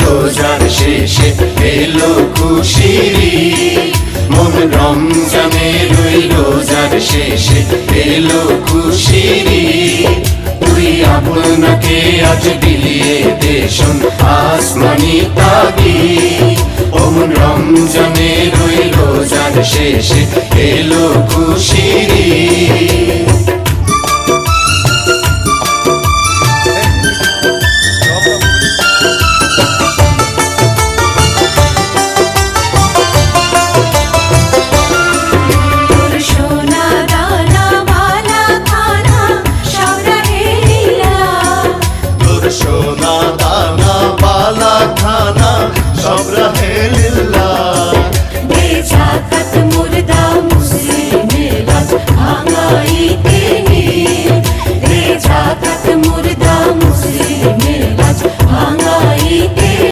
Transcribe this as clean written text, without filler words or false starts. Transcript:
রোজার শেষে এলো খুশির ঈদ। মন রমজানের ওই রোজার শেষে এলো খুশির ঈদ। তুই আপনাকে আজ বিলিয়ে দে শোন আসমানি তাবিজ। ও মন রমজানের ওই রোজার শেষে এলো খুশির ঈদ।